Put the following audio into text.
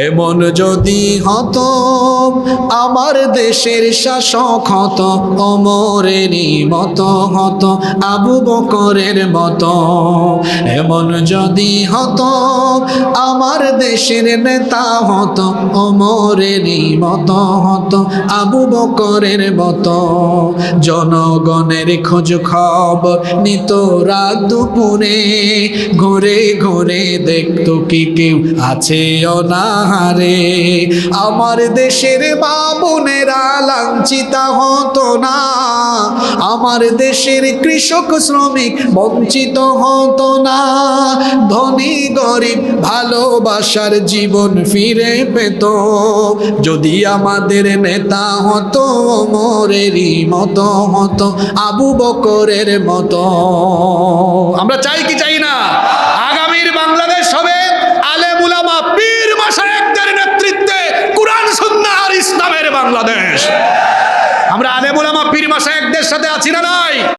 এমন যদি হতো আমার দেশের শাসক হতো ওমরেরই মতো হতো আবু বকরের মতো। এমন যদি হতো আমার দেশের নেতা হতো ওমরেরই মতো হতো আবু বকরের মতো। জনগণের খোঁজ খবর নিত রাত দুপুরে, ঘুরে ঘুরে দেখতো কি কেউ আছে অনাহারে। আমার দেশের মা বোনেরা লাঞ্ছিতা হতো না, আমার দেশের কৃষক শ্রমিক বঞ্চিত হতো না। ধনী গরিব ভালোবাসার জীবন ফিরে পেত যদি আমাদের নেতা হতো ওমরেরই মতো হতো আবু বকরের মতো। আমরা চাই কি চাই না আগামীর বাংলাদেশ হবে আলেম উলামা পীর মাশায়েখদের নেতৃত্বে কুরআন সুন্নাহ আর ইসলামের বাংলাদেশ। আমরা আলেম উলামা পীর মাশায়েখদের সাথে আছি না নাই?